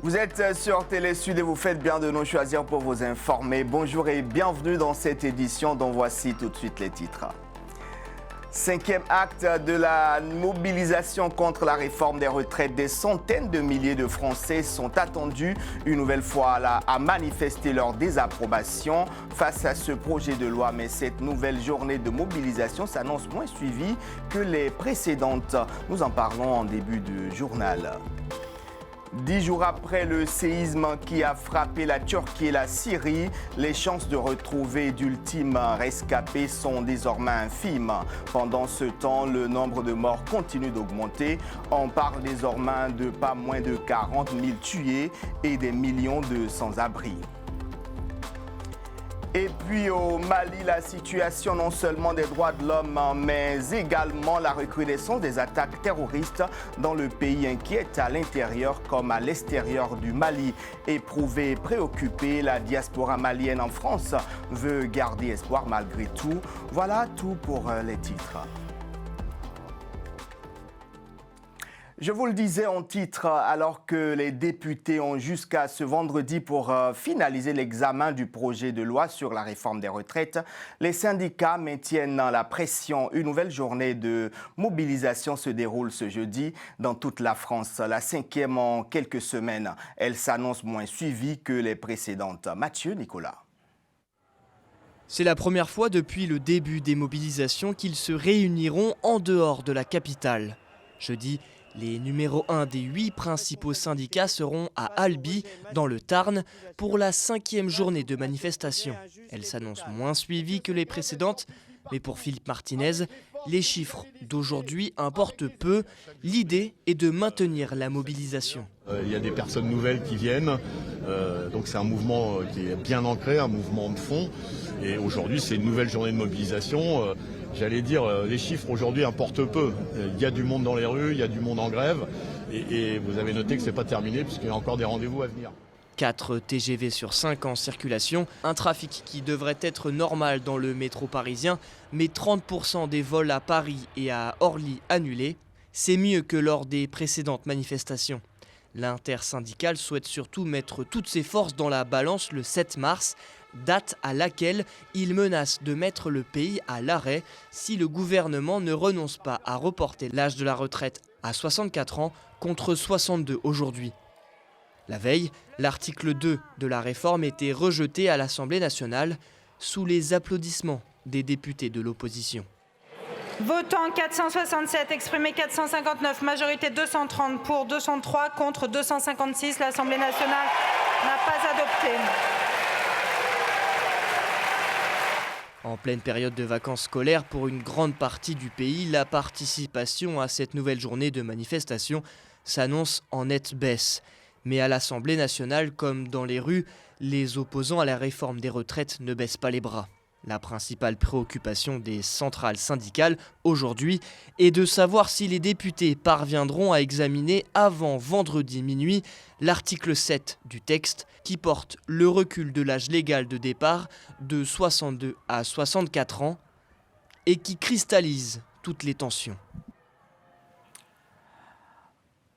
Vous êtes sur Télé Sud et vous faites bien de nous choisir pour vous informer. Bonjour et bienvenue dans cette édition dont voici tout de suite les titres. 5e acte de la mobilisation contre la réforme des retraites. Des centaines de milliers de Français sont attendus une nouvelle fois à manifester leur désapprobation face à ce projet de loi. Mais cette nouvelle journée de mobilisation s'annonce moins suivie que les précédentes. Nous en parlons en début de journal. 10 jours après le séisme qui a frappé la Turquie et la Syrie, les chances de retrouver d'ultimes rescapés sont désormais infimes. Pendant ce temps, le nombre de morts continue d'augmenter. On parle désormais de pas moins de 40 000 tués et des millions de sans-abri. Et puis au Mali, la situation non seulement des droits de l'homme, mais également la recrudescence des attaques terroristes dans le pays inquiète à l'intérieur comme à l'extérieur du Mali. Éprouvée et préoccupée, la diaspora malienne en France veut garder espoir malgré tout. Voilà tout pour les titres. Je vous le disais en titre, alors que les députés ont jusqu'à ce vendredi pour finaliser l'examen du projet de loi sur la réforme des retraites, les syndicats maintiennent la pression. Une nouvelle journée de mobilisation se déroule ce jeudi dans toute la France. La 5e en quelques semaines. Elle s'annonce moins suivie que les précédentes. Mathieu Nicolas. C'est la première fois depuis le début des mobilisations qu'ils se réuniront en dehors de la capitale. Jeudi, les numéros 1 des 8 principaux syndicats seront à Albi, dans le Tarn, pour la 5e journée de manifestation. Elle s'annonce moins suivie que les précédentes, mais pour Philippe Martinez, les chiffres d'aujourd'hui importent peu. L'idée est de maintenir la mobilisation. Il y a des personnes nouvelles qui viennent, donc c'est un mouvement qui est bien ancré, un mouvement de fond. Et aujourd'hui, c'est une nouvelle journée de mobilisation. J'allais dire, les chiffres aujourd'hui importent peu. Il y a du monde dans les rues, il y a du monde en grève. Et vous avez noté que ce n'est pas terminé puisqu'il y a encore des rendez-vous à venir. 4 TGV sur 5 en circulation, un trafic qui devrait être normal dans le métro parisien, mais 30% des vols à Paris et à Orly annulés. C'est mieux que lors des précédentes manifestations. L'intersyndicale souhaite surtout mettre toutes ses forces dans la balance le 7 mars, date à laquelle il menace de mettre le pays à l'arrêt si le gouvernement ne renonce pas à reporter l'âge de la retraite à 64 ans contre 62 aujourd'hui. La veille, l'article 2 de la réforme était rejeté à l'Assemblée nationale sous les applaudissements des députés de l'opposition. Votant 467, exprimé 459, majorité 230 pour, 203 contre, 256. L'Assemblée nationale n'a pas adopté. En pleine période de vacances scolaires pour une grande partie du pays, la participation à cette nouvelle journée de manifestation s'annonce en nette baisse. Mais à l'Assemblée nationale, comme dans les rues, les opposants à la réforme des retraites ne baissent pas les bras. La principale préoccupation des centrales syndicales aujourd'hui est de savoir si les députés parviendront à examiner avant vendredi minuit l'article 7 du texte qui porte le recul de l'âge légal de départ de 62 à 64 ans et qui cristallise toutes les tensions.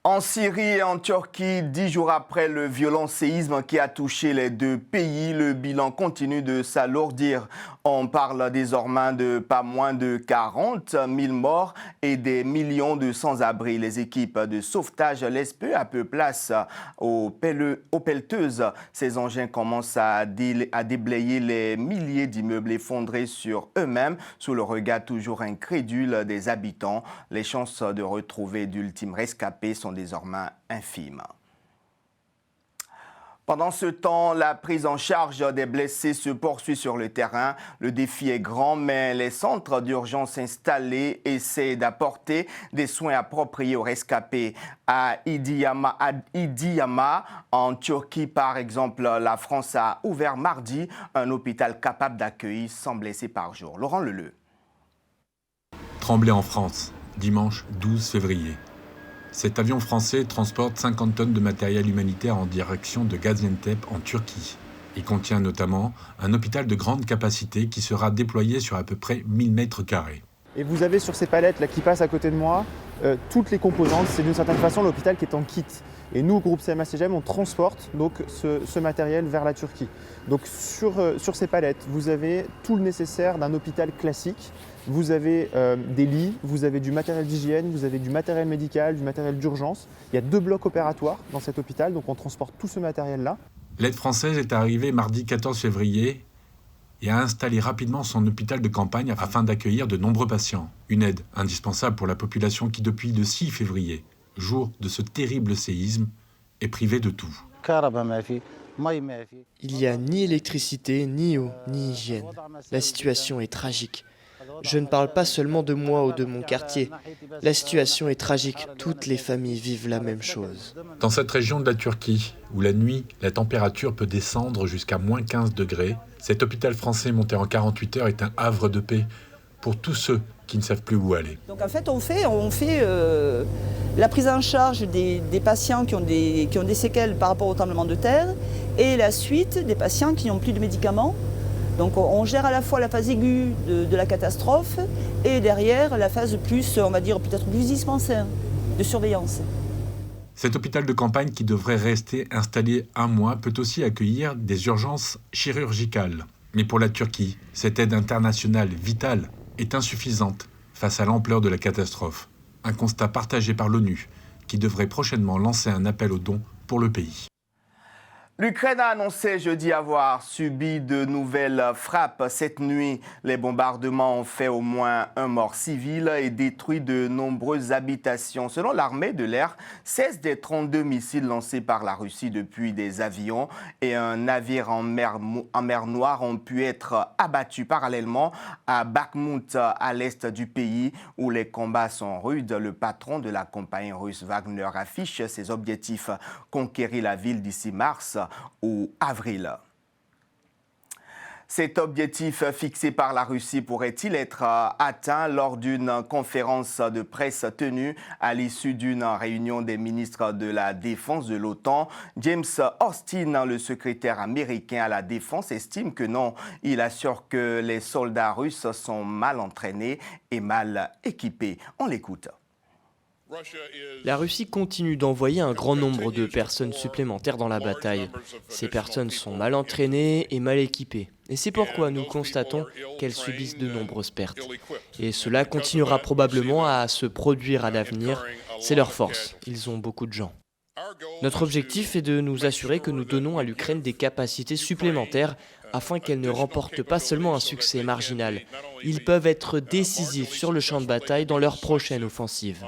En Syrie et en Turquie, 10 jours après le violent séisme qui a touché les deux pays, le bilan continue de s'alourdir. On parle désormais de pas moins de 40 000 morts et des millions de sans-abri. Les équipes de sauvetage laissent peu à peu place aux pelleteuses. Ces engins commencent à déblayer les milliers d'immeubles effondrés sur eux-mêmes sous le regard toujours incrédule des habitants. Les chances de retrouver d'ultimes rescapés sont désormais infime. Pendant ce temps, la prise en charge des blessés se poursuit sur le terrain. Le défi est grand, mais les centres d'urgence installés essaient d'apporter des soins appropriés aux rescapés. À Idiyama, en Turquie, par exemple, la France a ouvert mardi un hôpital capable d'accueillir 100 blessés par jour. Laurent Leleu. Tremblay en France, dimanche 12 février. Cet avion français transporte 50 tonnes de matériel humanitaire en direction de Gaziantep en Turquie. Il contient notamment un hôpital de grande capacité qui sera déployé sur à peu près 1000 mètres carrés. Et vous avez sur ces palettes là, qui passent à côté de moi toutes les composantes. C'est d'une certaine façon l'hôpital qui est en kit. Et nous, groupe CMA-CGM, on transporte donc ce matériel vers la Turquie. Donc sur ces palettes, vous avez tout le nécessaire d'un hôpital classique. Vous avez des lits, vous avez du matériel d'hygiène, vous avez du matériel médical, du matériel d'urgence. Il y a 2 blocs opératoires dans cet hôpital, donc on transporte tout ce matériel-là. L'aide française est arrivée mardi 14 février et a installé rapidement son hôpital de campagne afin d'accueillir de nombreux patients. Une aide indispensable pour la population qui, depuis le 6 février, jour de ce terrible séisme, est privée de tout. Il n'y a ni électricité, ni eau, ni hygiène. La situation est tragique. Je ne parle pas seulement de moi ou de mon quartier. La situation est tragique. Toutes les familles vivent la même chose. Dans cette région de la Turquie, où la nuit, la température peut descendre jusqu'à moins 15 degrés, cet hôpital français monté en 48 heures est un havre de paix pour tous ceux qui ne savent plus où aller. Donc en fait, on fait la prise en charge des patients qui ont des séquelles par rapport au tremblement de terre et la suite des patients qui n'ont plus de médicaments. Donc on gère à la fois la phase aiguë de la catastrophe et derrière la phase plus, on va dire, peut-être plus dispensaire, de surveillance. Cet hôpital de campagne qui devrait rester installé 1 mois peut aussi accueillir des urgences chirurgicales. Mais pour la Turquie, cette aide internationale vitale est insuffisante face à l'ampleur de la catastrophe. Un constat partagé par l'ONU qui devrait prochainement lancer un appel aux dons pour le pays. L'Ukraine a annoncé jeudi avoir subi de nouvelles frappes. Cette nuit, les bombardements ont fait au moins 1 mort civil et détruit de nombreuses habitations. Selon l'armée de l'air, 16 des 32 missiles lancés par la Russie depuis des avions et un navire en mer Noire ont pu être abattus parallèlement à Bakhmut, à l'est du pays, où les combats sont rudes. Le patron de la compagnie russe Wagner affiche ses objectifs: conquérir la ville d'ici mars ou avril. Cet objectif fixé par la Russie pourrait-il être atteint lors d'une conférence de presse tenue à l'issue d'une réunion des ministres de la Défense de l'OTAN? James Austin, le secrétaire américain à la Défense, estime que non. Il assure que les soldats russes sont mal entraînés et mal équipés. On l'écoute. La Russie continue d'envoyer un grand nombre de personnes supplémentaires dans la bataille. Ces personnes sont mal entraînées et mal équipées. Et c'est pourquoi nous constatons qu'elles subissent de nombreuses pertes. Et cela continuera probablement à se produire à l'avenir. C'est leur force. Ils ont beaucoup de gens. Notre objectif est de nous assurer que nous donnons à l'Ukraine des capacités supplémentaires afin qu'elle ne remporte pas seulement un succès marginal. Ils peuvent être décisifs sur le champ de bataille dans leur prochaine offensive.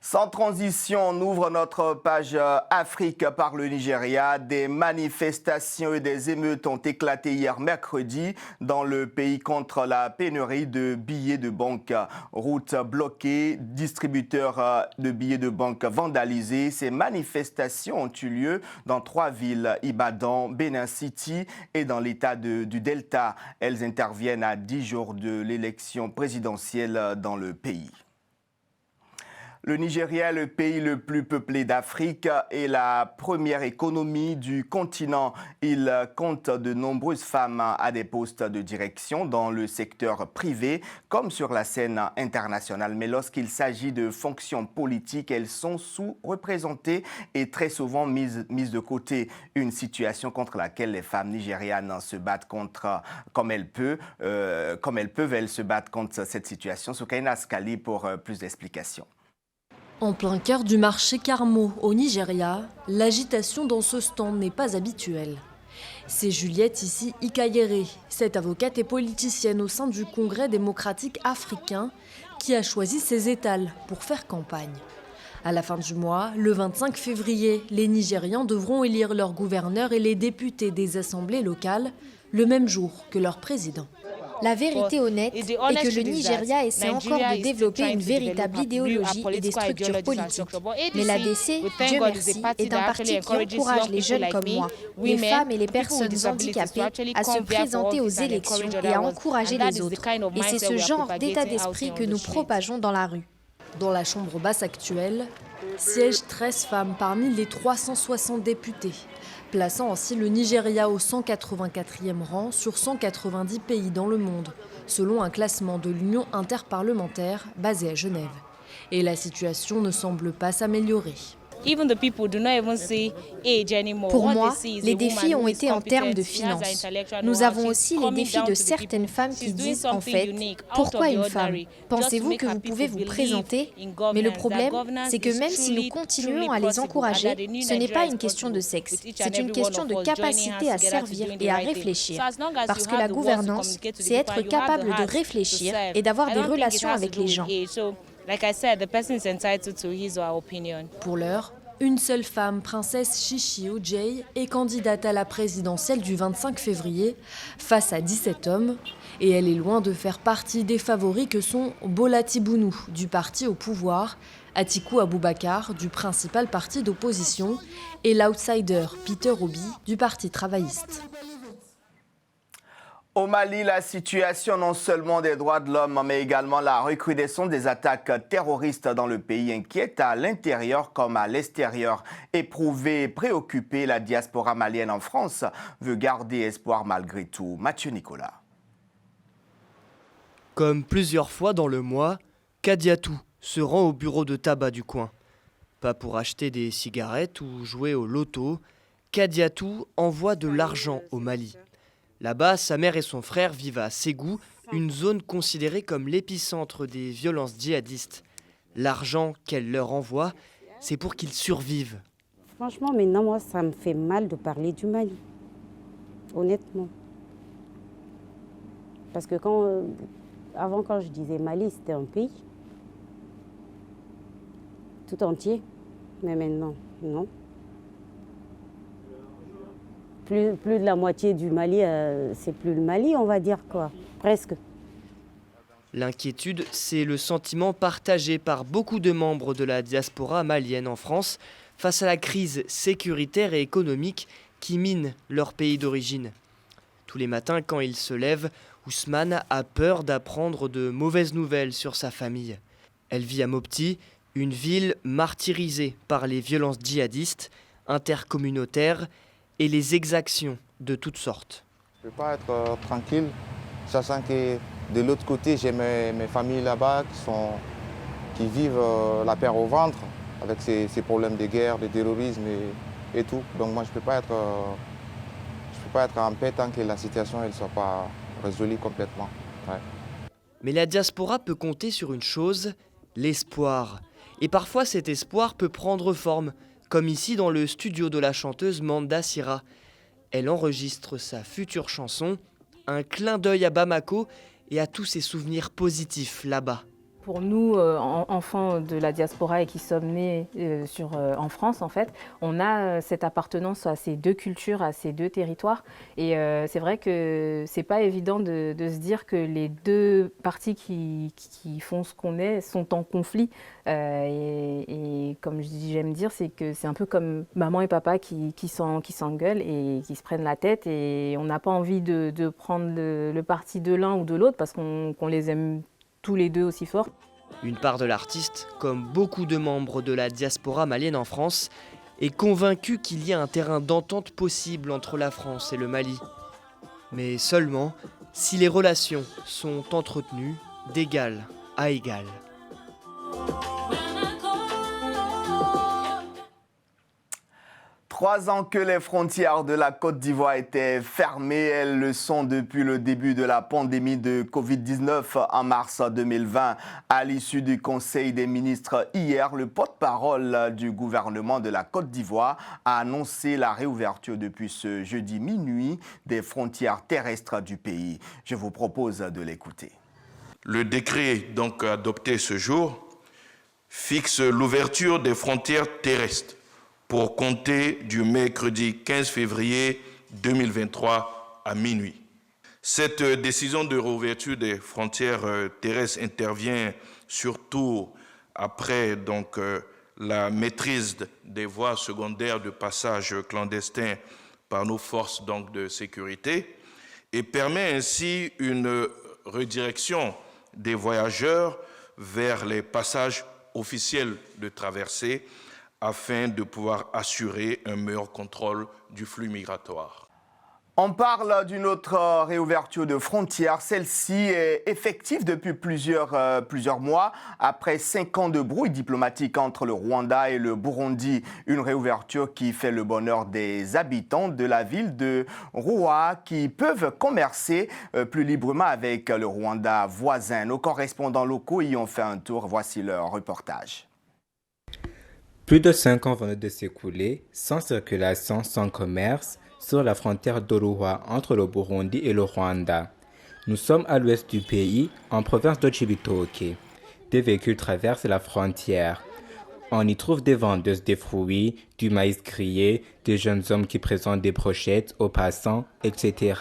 Sans transition, on ouvre notre page Afrique par le Nigeria. Des manifestations et des émeutes ont éclaté hier mercredi dans le pays contre la pénurie de billets de banque. Routes bloquées, distributeurs de billets de banque vandalisés. Ces manifestations ont eu lieu dans 3 villes, Ibadan, Benin City et dans l'état du Delta. Elles interviennent à 10 jours de l'élection présidentielle dans le pays. Le Nigeria, le pays le plus peuplé d'Afrique, est la première économie du continent. Il compte de nombreuses femmes à des postes de direction dans le secteur privé comme sur la scène internationale. Mais lorsqu'il s'agit de fonctions politiques, elles sont sous-représentées et très souvent mises de côté. Une situation contre laquelle les femmes nigérianes se battent comme elles peuvent. Elles se battent contre cette situation. Soukaina Skali pour plus d'explications. En plein cœur du marché Carmo au Nigeria, l'agitation dans ce stand n'est pas habituelle. C'est Juliette ici Ikayere, cette avocate et politicienne au sein du Congrès démocratique africain, qui a choisi ses étals pour faire campagne. À la fin du mois, le 25 février, les Nigérians devront élire leur gouverneur et les députés des assemblées locales, le même jour que leur président. La vérité honnête est que le Nigeria essaie encore de développer une véritable idéologie et des structures politiques. Mais l'ADC, Dieu merci, est un parti qui encourage les jeunes comme moi, les femmes et les personnes handicapées à se présenter aux élections et à encourager les autres. Et c'est ce genre d'état d'esprit que nous propageons dans la rue. Dans la chambre basse actuelle, siègent 13 femmes parmi les 360 députés, plaçant ainsi le Nigeria au 184e rang sur 190 pays dans le monde, selon un classement de l'Union interparlementaire basé à Genève. Et la situation ne semble pas s'améliorer. Pour moi, les défis ont été en termes de finances. Nous avons aussi les défis de certaines femmes qui disent en fait, pourquoi une femme? Pensez-vous que vous pouvez vous présenter? Mais le problème, c'est que même si nous continuons à les encourager, ce n'est pas une question de sexe, c'est une question de capacité à servir et à réfléchir. Parce que la gouvernance, c'est être capable de réfléchir et d'avoir des relations avec les gens. Pour l'heure, une seule femme, princesse Chichi Ojei, est candidate à la présidentielle du 25 février face à 17 hommes. Et elle est loin de faire partie des favoris que sont Bola Tibounou du parti au pouvoir, Atiku Abubakar du principal parti d'opposition et l'outsider Peter Obi du parti travailliste. Au Mali, la situation non seulement des droits de l'homme, mais également la recrudescence des attaques terroristes dans le pays inquiète à l'intérieur comme à l'extérieur. Éprouvée et préoccupée, la diaspora malienne en France veut garder espoir malgré tout. Mathieu Nicolas. Comme plusieurs fois dans le mois, Kadiatou se rend au bureau de tabac du coin. Pas pour acheter des cigarettes ou jouer au loto, Kadiatou envoie de l'argent au Mali. Là-bas, sa mère et son frère vivent à Ségou, une zone considérée comme l'épicentre des violences djihadistes. L'argent qu'elle leur envoie, c'est pour qu'ils survivent. Franchement, maintenant, moi, ça me fait mal de parler du Mali. Honnêtement. Parce que avant, quand je disais Mali, c'était un pays. Tout entier. Mais maintenant, non. Plus de la moitié du Mali, c'est plus le Mali, on va dire, quoi. Presque. L'inquiétude, c'est le sentiment partagé par beaucoup de membres de la diaspora malienne en France face à la crise sécuritaire et économique qui mine leur pays d'origine. Tous les matins, quand il se lève, Ousmane a peur d'apprendre de mauvaises nouvelles sur sa famille. Elle vit à Mopti, une ville martyrisée par les violences djihadistes, intercommunautaires et les exactions de toutes sortes. Je ne peux pas être tranquille, sachant que de l'autre côté, j'ai mes familles là-bas qui vivent la peur au ventre avec ces problèmes de guerre, de terrorisme et tout. Donc moi, je ne peux pas être en paix tant que la situation ne soit pas résolue complètement. Ouais. Mais la diaspora peut compter sur une chose, l'espoir. Et parfois, cet espoir peut prendre forme, comme ici dans le studio de la chanteuse Manda Sira. Elle enregistre sa future chanson, un clin d'œil à Bamako et à tous ses souvenirs positifs là-bas. Pour nous, enfants de la diaspora et qui sommes nés en France, en fait, on a cette appartenance à ces deux cultures, à ces deux territoires. Et c'est vrai que c'est pas évident de se dire que les deux parties qui font ce qu'on est sont en conflit. Et comme j'aime dire, c'est que c'est un peu comme maman et papa qui s'engueulent et qui se prennent la tête. Et on n'a pas envie de prendre le parti de l'un ou de l'autre parce qu'on les aime tous les deux aussi fort. Une part de l'artiste, comme beaucoup de membres de la diaspora malienne en France, est convaincue qu'il y a un terrain d'entente possible entre la France et le Mali. Mais seulement si les relations sont entretenues d'égal à égal. 3 ans que les frontières de la Côte d'Ivoire étaient fermées. Elles le sont depuis le début de la pandémie de Covid-19 en mars 2020. À l'issue du Conseil des ministres hier, le porte-parole du gouvernement de la Côte d'Ivoire a annoncé la réouverture depuis ce jeudi minuit des frontières terrestres du pays. Je vous propose de l'écouter. Le décret donc adopté ce jour fixe l'ouverture des frontières terrestres pour compter du mercredi 15 février 2023 à minuit. Cette décision de réouverture des frontières terrestres intervient surtout après la maîtrise des voies secondaires de passage clandestin par nos forces de sécurité et permet ainsi une redirection des voyageurs vers les passages officiels de traversée afin de pouvoir assurer un meilleur contrôle du flux migratoire. On parle d'une autre réouverture de frontières. Celle-ci est effective depuis plusieurs mois. Après 5 ans de brouille diplomatique entre le Rwanda et le Burundi, une réouverture qui fait le bonheur des habitants de la ville de Roua qui peuvent commercer plus librement avec le Rwanda voisin. Nos correspondants locaux y ont fait un tour. Voici leur reportage. Plus de 5 ans venaient de s'écouler, sans circulation, sans commerce, sur la frontière d'Oruwa entre le Burundi et le Rwanda. Nous sommes à l'ouest du pays, en province de Cibitoke. Des véhicules traversent la frontière. On y trouve des vendeuses de fruits, du maïs grillé, des jeunes hommes qui présentent des brochettes aux passants, etc.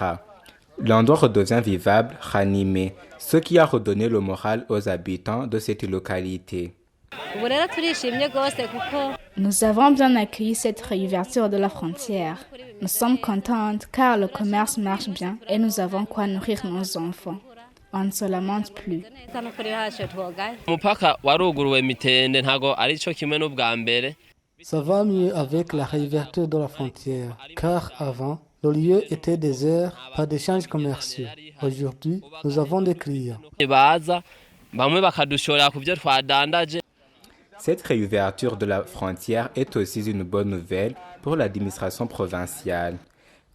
L'endroit redevient vivable, ranimé, ce qui a redonné le moral aux habitants de cette localité. Nous avons bien accueilli cette réouverture de la frontière. Nous sommes contentes car le commerce marche bien et nous avons quoi nourrir nos enfants. On ne se lamente plus. Ça va mieux avec la réouverture de la frontière, car avant, le lieu était désert, pas d'échanges commerciaux. Aujourd'hui, nous avons des clients. Cette réouverture de la frontière est aussi une bonne nouvelle pour l'administration provinciale.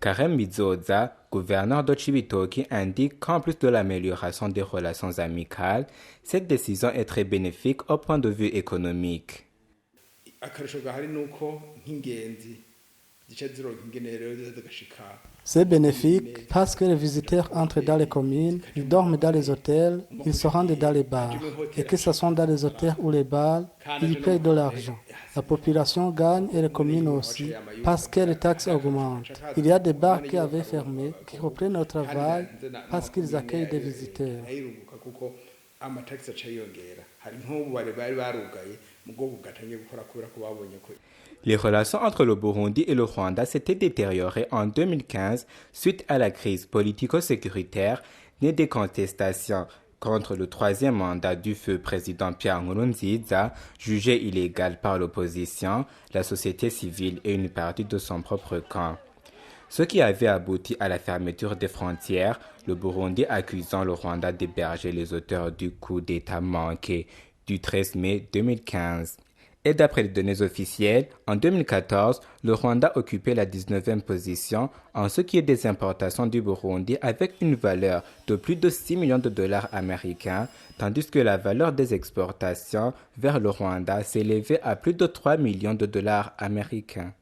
Karen Mizoza, gouverneur de Cibitoke, indique qu'en plus de l'amélioration des relations amicales, cette décision est très bénéfique au point de vue économique. C'est bénéfique parce que les visiteurs entrent dans les communes, ils dorment dans les hôtels, ils se rendent dans les bars. Et que ce soit dans les hôtels ou les bars, ils payent de l'argent. La population gagne et les communes aussi parce que les taxes augmentent. Il y a des bars qui avaient fermé, qui reprennent le travail parce qu'ils accueillent des visiteurs. Les relations entre le Burundi et le Rwanda s'étaient détériorées en 2015 suite à la crise politico-sécuritaire née des contestations contre le 3e mandat du feu président Pierre Nkurunziza, jugé illégal par l'opposition, la société civile et une partie de son propre camp. Ce qui avait abouti à la fermeture des frontières, le Burundi accusant le Rwanda d'héberger les auteurs du coup d'État manqué du 13 mai 2015. Et d'après les données officielles, en 2014, le Rwanda occupait la 19e position en ce qui est des importations du Burundi avec une valeur de plus de 6 millions de dollars américains, tandis que la valeur des exportations vers le Rwanda s'élevait à plus de 3 millions de dollars américains.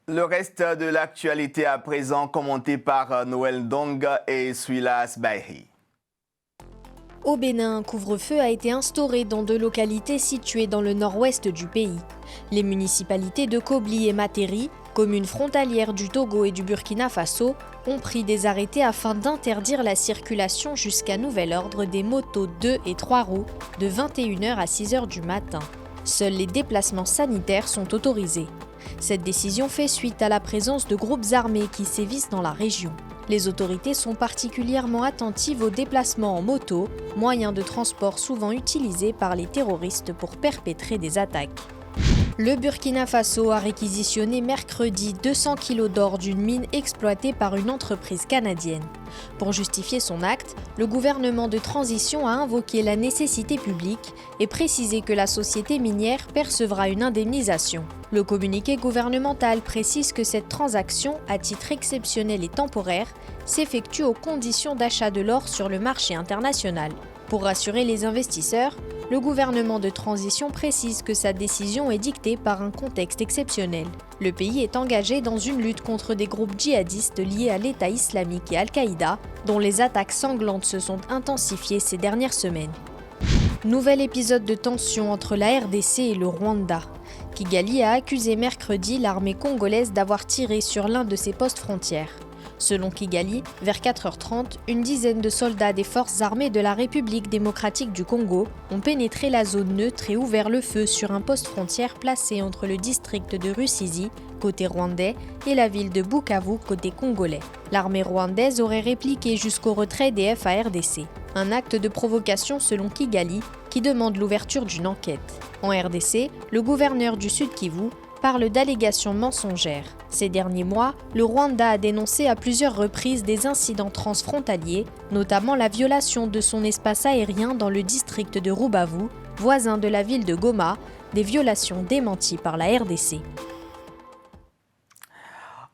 Le reste de l'actualité à présent commenté par Noël Dong et Suilas Bahi. Au Bénin, un couvre-feu a été instauré dans 2 localités situées dans le nord-ouest du pays. Les municipalités de Kobli et Materi, communes frontalières du Togo et du Burkina Faso, ont pris des arrêtés afin d'interdire la circulation jusqu'à nouvel ordre des motos 2 et 3 roues de 21h à 6h du matin. Seuls les déplacements sanitaires sont autorisés. Cette décision fait suite à la présence de groupes armés qui sévissent dans la région. Les autorités sont particulièrement attentives aux déplacements en moto, moyen de transport souvent utilisé par les terroristes pour perpétrer des attaques. Le Burkina Faso a réquisitionné mercredi 200 kg d'or d'une mine exploitée par une entreprise canadienne. Pour justifier son acte, le gouvernement de transition a invoqué la nécessité publique et précisé que la société minière percevra une indemnisation. Le communiqué gouvernemental précise que cette transaction, à titre exceptionnel et temporaire, s'effectue aux conditions d'achat de l'or sur le marché international. Pour rassurer les investisseurs, le gouvernement de transition précise que sa décision est dictée par un contexte exceptionnel. Le pays est engagé dans une lutte contre des groupes djihadistes liés à l'État islamique et Al-Qaïda, dont les attaques sanglantes se sont intensifiées ces dernières semaines. Nouvel épisode de tension entre la RDC et le Rwanda. Kigali a accusé mercredi l'armée congolaise d'avoir tiré sur l'un de ses postes frontières. Selon Kigali, vers 4h30, une dizaine de soldats des forces armées de la République démocratique du Congo ont pénétré la zone neutre et ouvert le feu sur un poste frontière placé entre le district de Rusizi, côté rwandais, et la ville de Bukavu, côté congolais. L'armée rwandaise aurait répliqué jusqu'au retrait des FARDC. Un acte de provocation selon Kigali, qui demande l'ouverture d'une enquête. En RDC, le gouverneur du Sud Kivu parle d'allégations mensongères. Ces derniers mois, le Rwanda a dénoncé à plusieurs reprises des incidents transfrontaliers, notamment la violation de son espace aérien dans le district de Rubavu, voisin de la ville de Goma, des violations démenties par la RDC.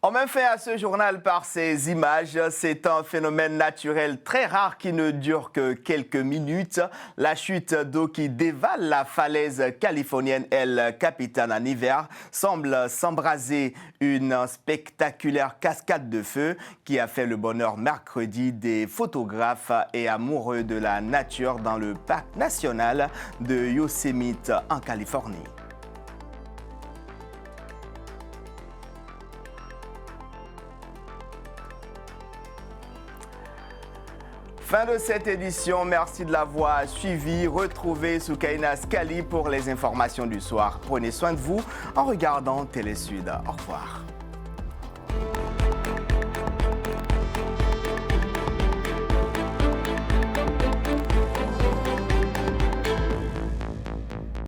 On met fin à ce journal par ces images. C'est un phénomène naturel très rare qui ne dure que quelques minutes. La chute d'eau qui dévale la falaise californienne El Capitan en hiver semble s'embraser une spectaculaire cascade de feu qui a fait le bonheur mercredi des photographes et amoureux de la nature dans le parc national de Yosemite en Californie. Fin de cette édition, merci de l'avoir suivi. Retrouvez Soukaina Scali pour les informations du soir. Prenez soin de vous en regardant Télé Sud. Au revoir.